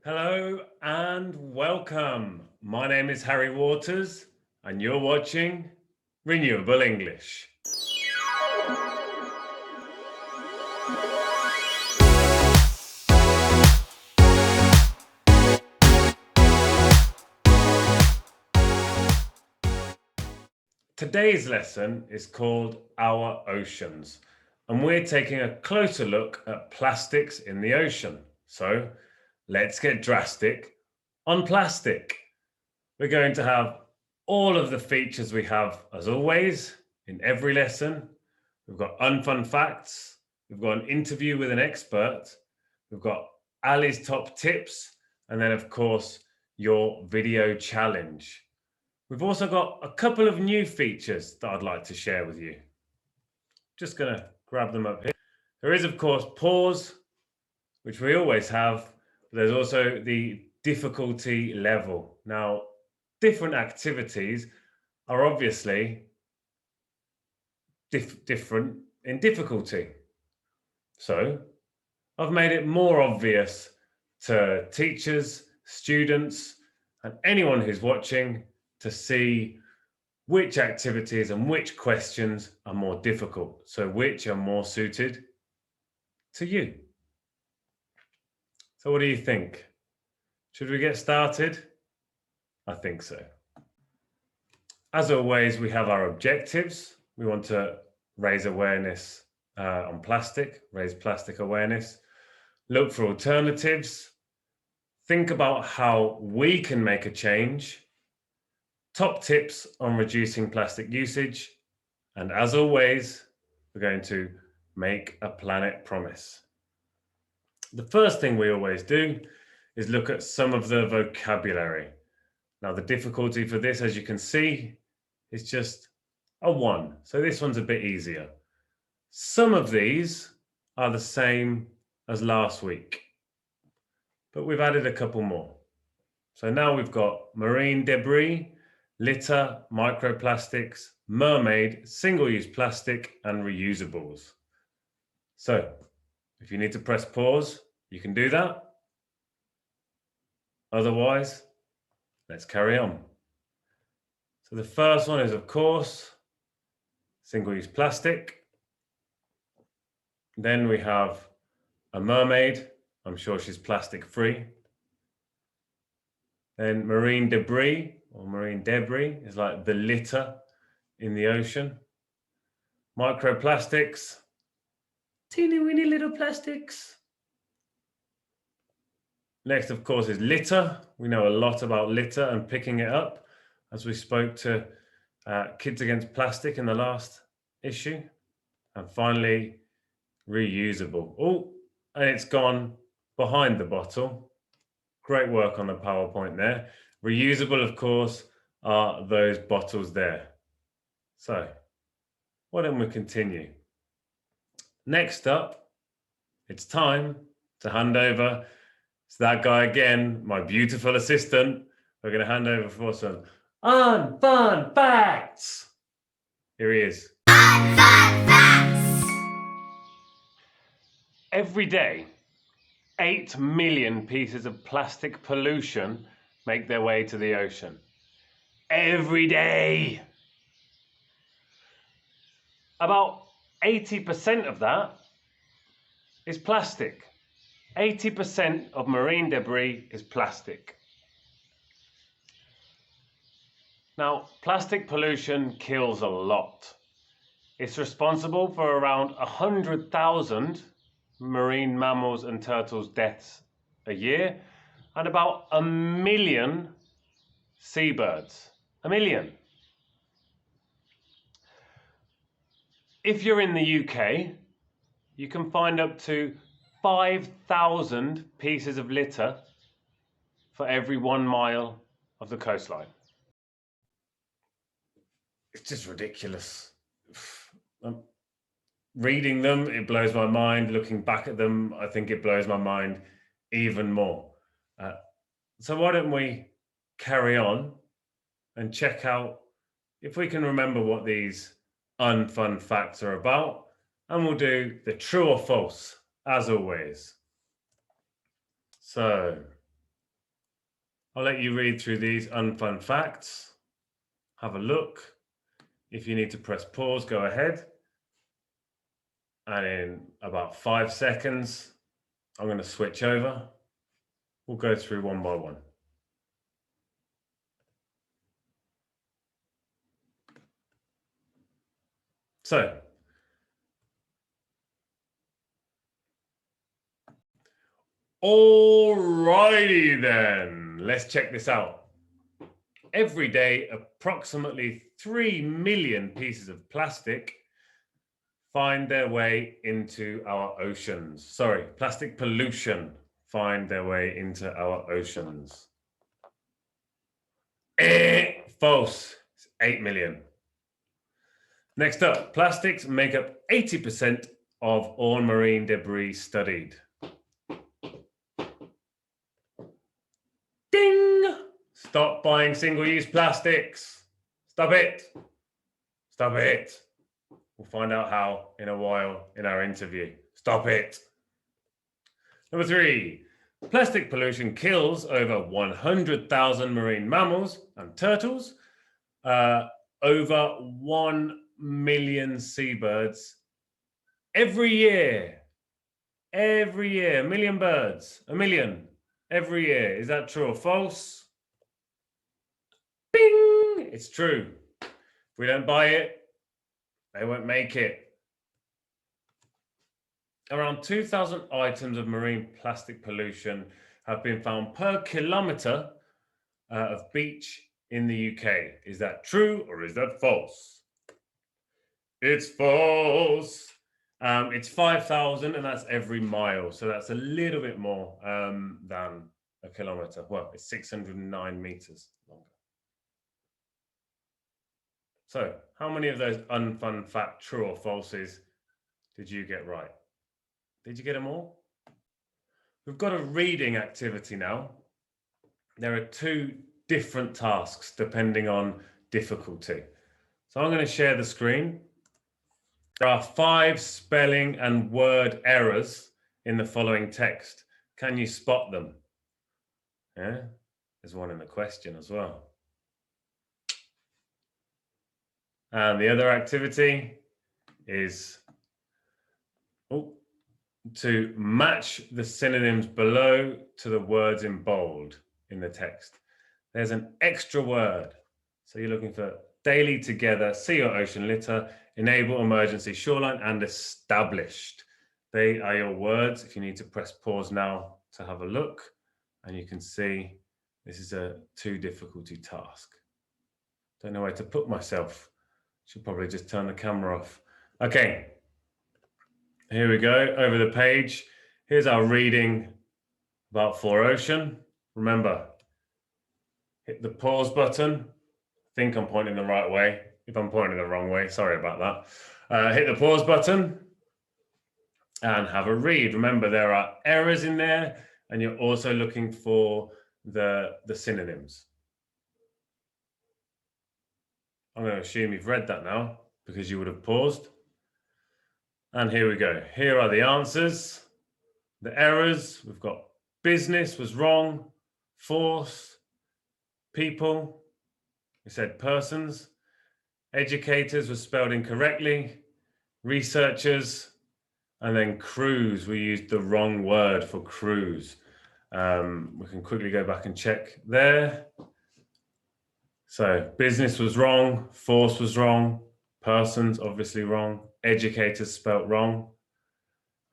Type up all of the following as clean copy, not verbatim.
Hello and welcome. My name is Harry Waters and you're watching Renewable English. Today's lesson is called Our Oceans, and we're taking a closer look at plastics in the ocean. So let's get drastic on plastic. We're going to have all of the features we have, as always, in every lesson. We've got Unfun Facts, we've got an interview with an expert, we've got Ali's top tips, and then, of course, your video challenge. We've also got a couple of new features that I'd like to share with you. Just going to grab them up here. There is, of course, pause, which we always have. But there's also the difficulty level. Now, different activities are obviously different in difficulty. So I've made it more obvious to teachers, students, and anyone who's watching to see which activities and which questions are more difficult. So which are more suited to you. So what do you think? Should we get started? I think so. As always, we have our objectives. We want to raise awareness on plastic, raise plastic awareness, look for alternatives, think about how we can make a change, top tips on reducing plastic usage, and as always, we're going to make a planet promise. The first thing we always do is look at some of the vocabulary. Now, the difficulty for this, as you can see, is just a 1. So this one's a bit easier. Some of these are the same as last week, but we've added a couple more. So now we've got marine debris, litter, microplastics, mermaid, single-use plastic, and reusables. So if you need to press pause, you can do that. Otherwise, let's carry on. So the first one is, of course, single-use plastic. Then we have a mermaid. I'm sure she's plastic-free. Then marine debris, or marine debris, is like the litter in the ocean. Microplastics, teeny weeny little plastics. Next, of course, is litter. We know a lot about litter and picking it up, as we spoke to Kids Against Plastic in the last issue. And finally, reusable. Oh, and it's gone behind the bottle. Great work on the PowerPoint there. Reusable, of course, are those bottles there. So, why don't we continue? Next up, it's time to hand over to that guy again, my beautiful assistant. We're going to hand over for some Unfun Facts. Here he is. Unfun Facts! Every day, 8 million pieces of plastic pollution make their way to the ocean. Every day! About 80% of that is plastic. 80% of marine debris is plastic. Now, plastic pollution kills a lot. It's responsible for around 100,000 marine mammals and turtles' deaths a year, and about 1 million seabirds. 1 million. If you're in the UK, you can find up to 5,000 pieces of litter for every 1 mile of the coastline. It's just ridiculous. Reading them, it blows my mind. Looking back at them, I think it blows my mind even more. So why don't we carry on and check out if we can remember what these unfun facts are about, and we'll do the true or false, as always. So, I'll let you read through these unfun facts. Have a look. If you need to press pause, go ahead. And in about 5 seconds, I'm going to switch over. We'll go through one by one. So, alrighty then, let's check this out. Every day, approximately 3 million pieces of plastic find their way into our oceans. Sorry, plastic pollution find their way into our oceans. False. It's 8 million. Next up, plastics make up 80% of all marine debris studied. Ding! Stop buying single-use plastics. Stop it. Stop it. We'll find out how in a while in our interview. Stop it. Number 3, plastic pollution kills over 100,000 marine mammals and turtles, over 1 million seabirds every year. Every year, 1 million birds, 1 million every year. Is that true or false? Bing! It's true. If we don't buy it, they won't make it. Around 2,000 items of marine plastic pollution have been found per kilometre of beach in the UK. Is that true or is that false? It's false. It's 5,000 and that's every mile. So that's a little bit more than a kilometre. Well, it's 609 metres longer. So how many of those unfun fact true or falses did you get right? Did you get them all? We've got a reading activity now. There are 2 different tasks depending on difficulty. So I'm going to share the screen. There are 5 spelling and word errors in the following text. Can you spot them? Yeah, there's one in the question as well. And the other activity is to match the synonyms below to the words in bold in the text. There's an extra word. So you're looking for daily, together, sea or ocean litter, enable, emergency, shoreline, and established. They are your words. If you need to press pause now to have a look, and you can see this is a 2 difficulty task. Don't know where to put myself. Should probably just turn the camera off. Okay, here we go, over the page. Here's our reading about 4Ocean. Remember, hit the pause button. I think I'm pointing the right way. If I'm pointing the wrong way, sorry about that. Hit the pause button and have a read. Remember, there are errors in there, and you're also looking for the synonyms. I'm going to assume you've read that now because you would have paused. And here we go. Here are the answers. The errors, we've got business was wrong, force, people, we said persons, educators was spelled incorrectly, researchers, and then cruise, we used the wrong word for cruise. We can quickly go back and check there. So business was wrong, force was wrong, persons obviously wrong, educators spelt wrong.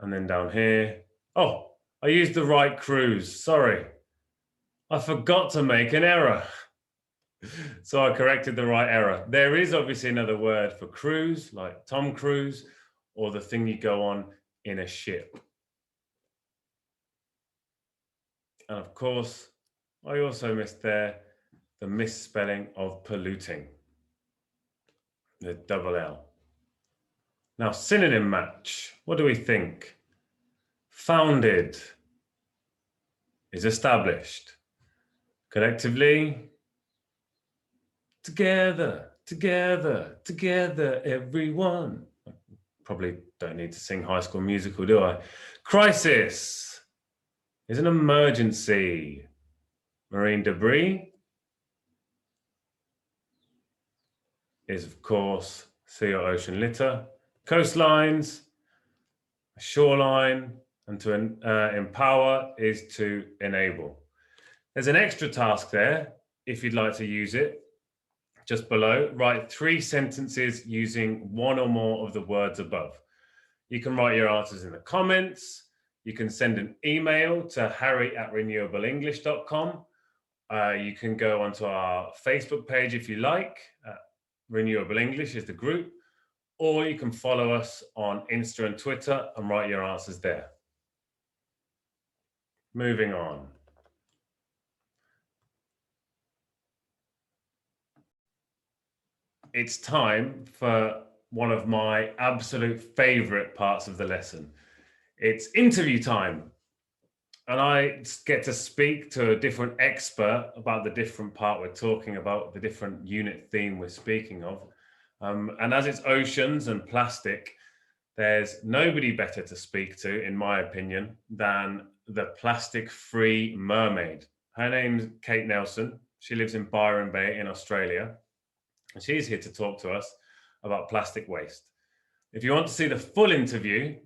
And then down here, oh, I used the right cruise, sorry. I forgot to make an error. So I corrected the right error. There is obviously another word for cruise, like Tom Cruise, or the thing you go on in a ship. And of course, I also missed there the misspelling of polluting, the double L. Now, synonym match, what do we think? Founded is established. Collectively, together, together, together, everyone. Probably don't need to sing High School Musical, do I? Crisis is an emergency. Marine debris is, of course, sea or ocean litter. Coastlines, shoreline, and to empower is to enable. There's an extra task there, if you'd like to use it. Just below, write 3 sentences using one or more of the words above. You can write your answers in the comments. You can send an email to harry@renewableenglish.com. You can go onto our Facebook page if you like. Renewable English is the group. Or you can follow us on Insta and Twitter and write your answers there. Moving on. It's time for one of my absolute favorite parts of the lesson. It's interview time. And I get to speak to a different expert about the different part we're talking about, the different unit theme we're speaking of. And as it's oceans and plastic, there's nobody better to speak to, in my opinion, than the plastic-free mermaid. Her name's Kate Nelson. She lives in Byron Bay in Australia. And she's here to talk to us about plastic waste. If you want to see the full interview,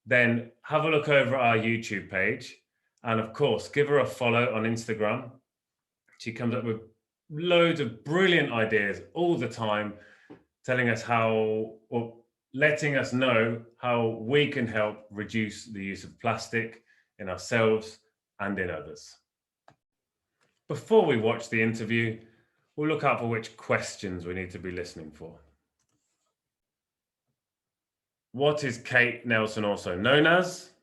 then have a look over at our YouTube page. And of course, give her a follow on Instagram. She comes up with loads of brilliant ideas all the time, telling us how, or letting us know how we can help reduce the use of plastic in ourselves and in others. Before we watch the interview, we'll look out for which questions we need to be listening for. What is Kate Nelson also known as?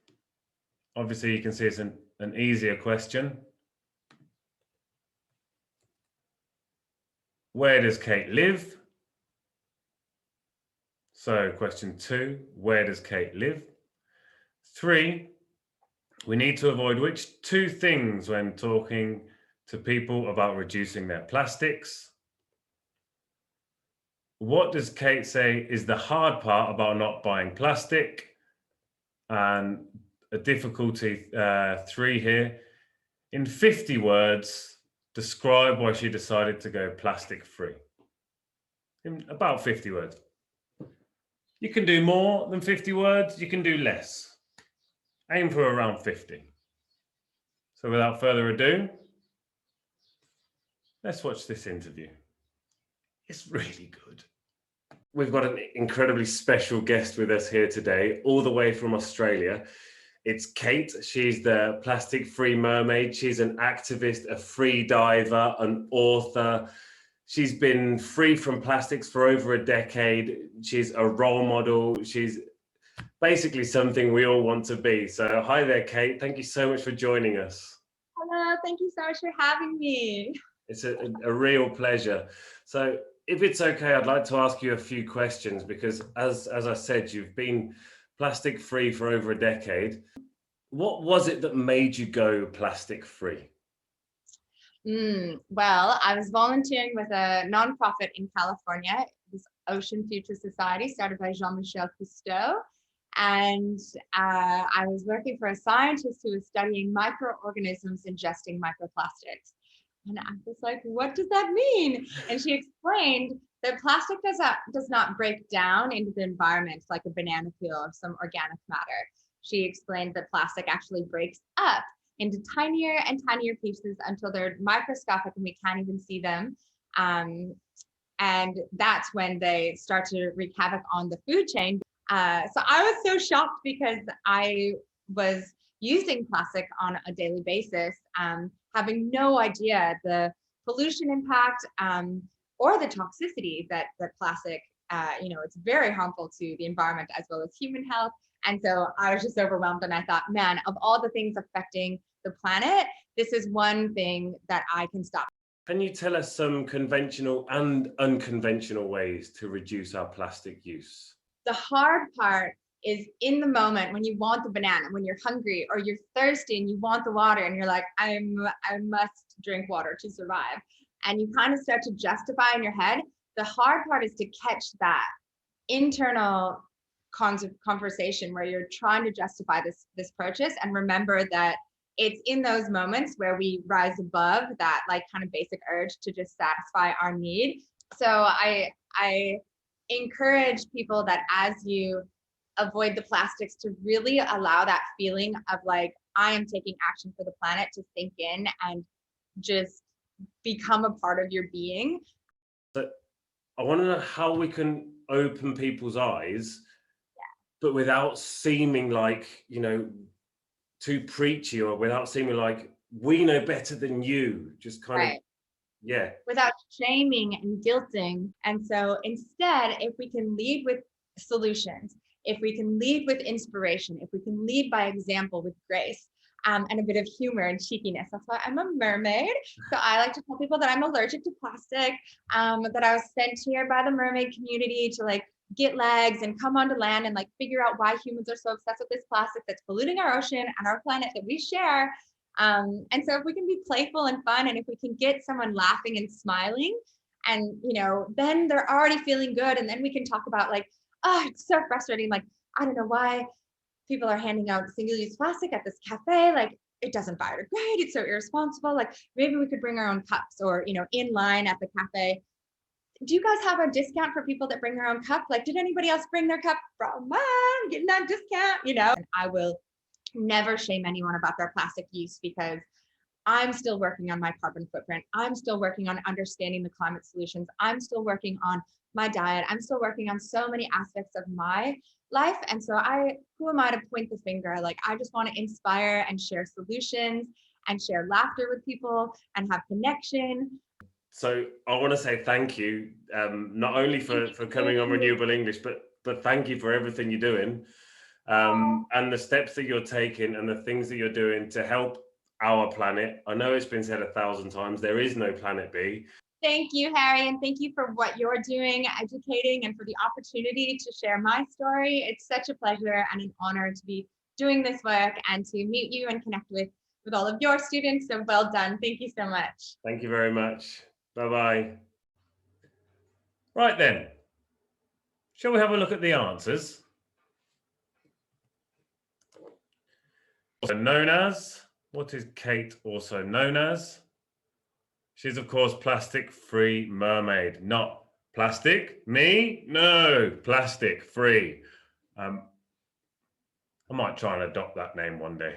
Obviously, you can see it's an easier question. Where does Kate live? So question 2, where does Kate live? 3, we need to avoid which 2 things when talking to people about reducing their plastics? What does Kate say is the hard part about not buying plastic? And a difficulty 3 here. In 50 words, describe why she decided to go plastic free. In about 50 words. You can do more than 50 words, you can do less. Aim for around 50. So without further ado, let's watch this interview. It's really good. We've got an incredibly special guest with us here today, all the way from Australia. It's Kate. She's the plastic-free mermaid. She's an activist, a free diver, an author. She's been free from plastics for over a decade. She's a role model. She's basically something we all want to be. So hi there, Kate. Thank you so much for joining us. Hello, thank you so much for having me. It's a real pleasure. So if it's okay, I'd like to ask you a few questions because as I said, you've been plastic free for over a decade. What was it that made you go plastic free? Well, I was volunteering with a nonprofit in California, this Ocean Future Society, started by Jean-Michel Cousteau. And I was working for a scientist who was studying microorganisms ingesting microplastics. And I was like, what does that mean? And she explained that plastic does not break down into the environment like a banana peel or some organic matter. She explained that plastic actually breaks up into tinier and tinier pieces until they're microscopic and we can't even see them. And that's when they start to wreak havoc on the food chain. So I was so shocked because I was using plastic on a daily basis, having no idea the pollution impact or the toxicity that plastic, it's very harmful to the environment as well as human health. And so I was just overwhelmed and I thought, man, of all the things affecting the planet, this is one thing that I can stop. Can you tell us some conventional and unconventional ways to reduce our plastic use? The hard part is in the moment when you want the banana, when you're hungry or you're thirsty and you want the water and you're like, I must drink water to survive. And you kind of start to justify in your head. The hard part is to catch that internal conversation where you're trying to justify this purchase and remember that it's in those moments where we rise above that like kind of basic urge to just satisfy our need. So I encourage people that as you avoid the plastics to really allow that feeling of like, I am taking action for the planet to sink in and just become a part of your being. So I want to know how we can open people's eyes, but without seeming like, too preachy, or without seeming like we know better than you. Just kind of, Right. yeah. Without shaming and guilting. And so instead, if we can lead with solutions, if we can lead with inspiration, if we can lead by example with grace, and a bit of humor and cheekiness. That's why I'm a mermaid. So I like to tell people that I'm allergic to plastic, that I was sent here by the mermaid community to like get legs and come onto land and like figure out why humans are so obsessed with this plastic that's polluting our ocean and our planet that we share. And so if we can be playful and fun, and if we can get someone laughing and smiling, and then they're already feeling good, and then we can talk about like, oh, it's so frustrating. Like, I don't know why people are handing out single-use plastic at this cafe. Like, it doesn't biodegrade. It's so irresponsible. Like, maybe we could bring our own cups, or in line at the cafe. Do you guys have a discount for people that bring their own cup? Like, did anybody else bring their cup? I'm getting that discount. And I will never shame anyone about their plastic use, because I'm still working on my carbon footprint. I'm still working on understanding the climate solutions. I'm still working on my diet. I'm still working on so many aspects of my life. And so who am I to point the finger? Like, I just want to inspire and share solutions and share laughter with people and have connection. So I want to say thank you, not only for coming on Renewable English, but thank you for everything you're doing, and the steps that you're taking and the things that you're doing to help our planet. I know it's been said 1,000 times, there is no planet B. Thank you, Harry, and thank you for what you're doing, educating, and for the opportunity to share my story. It's such a pleasure and an honor to be doing this work and to meet you and connect with all of your students. So well done. Thank you so much. Thank you very much. Bye-bye. Right then, shall we have a look at the answers? Also known as, what is Kate also known as? She's, of course, plastic-free mermaid. Not plastic, me? No, plastic-free. I might try and adopt that name one day.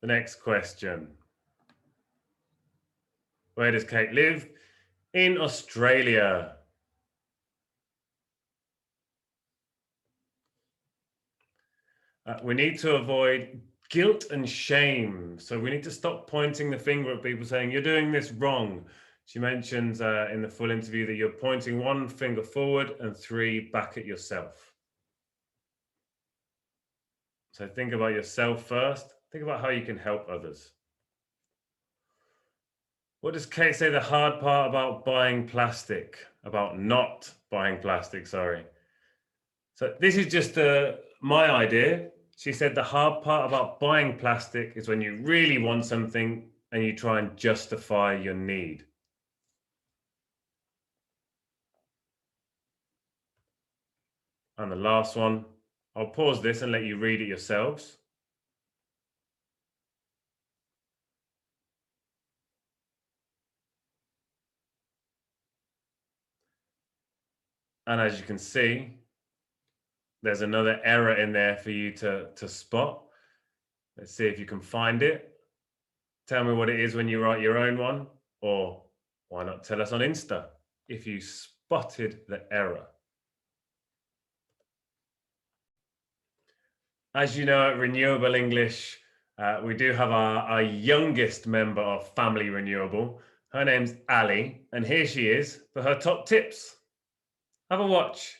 The next question. Where does Kate live? In Australia. We need to avoid guilt and shame. So we need to stop pointing the finger at people saying, you're doing this wrong. She mentions in the full interview that you're pointing one finger forward and 3 back at yourself. So think about yourself first. Think about how you can help others. What does Kate say the hard part about buying plastic? About not buying plastic, sorry. So this is just my idea. She said the hard part about buying plastic is when you really want something and you try and justify your need. And the last one, I'll pause this and let you read it yourselves. And as you can see, there's another error in there for you to spot. Let's see if you can find it. Tell me what it is when you write your own one, or why not tell us on Insta if you spotted the error. As you know, at Renewable English, we do have our youngest member of Family Renewable. Her name's Ali, and here she is for her top tips. Have a watch.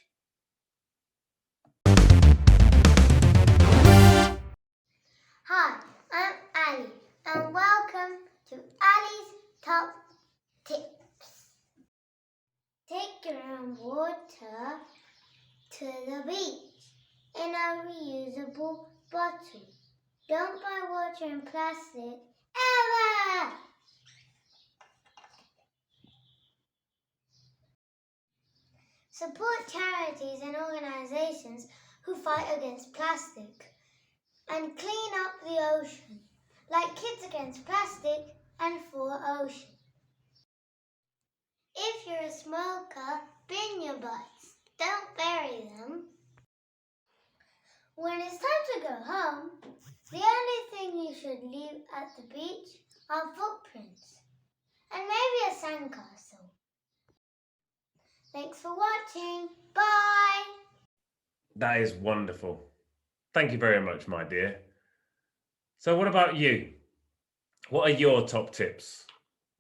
Hi, I'm Ali, and welcome to Ali's Top Tips. Take your own water to the beach in a reusable bottle. Don't buy water in plastic ever! Support charities and organizations who fight against plastic. and clean up the ocean, like Kids Against Plastic and For Ocean. If you're a smoker, bin your butts. Don't bury them. When it's time to go home, the only thing you should leave at the beach are footprints and maybe a sandcastle. Thanks for watching. Bye! That is wonderful. Thank you very much, my dear. So what about you? What are your top tips?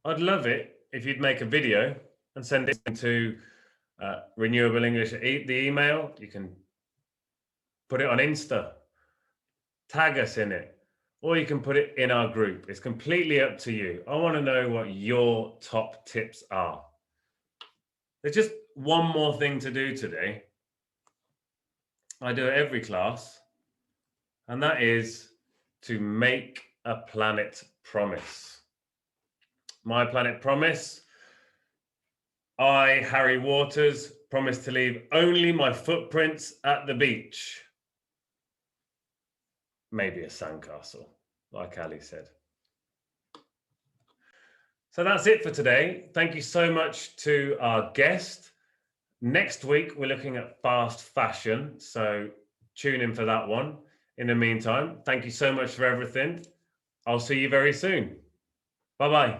I'd love it if you'd make a video and send it to Renewable English, the email. You can put it on Insta, tag us in it, or you can put it in our group. It's completely up to you. I want to know what your top tips are. There's just one more thing to do today. I do it every class, and that is to make a planet promise. My planet promise. I, Harry Waters, promise to leave only my footprints at the beach. Maybe a sandcastle, like Ali said. So that's it for today. Thank you so much to our guest. Next week, we're looking at fast fashion. So tune in for that one. In the meantime, thank you so much for everything. I'll see you very soon. Bye-bye.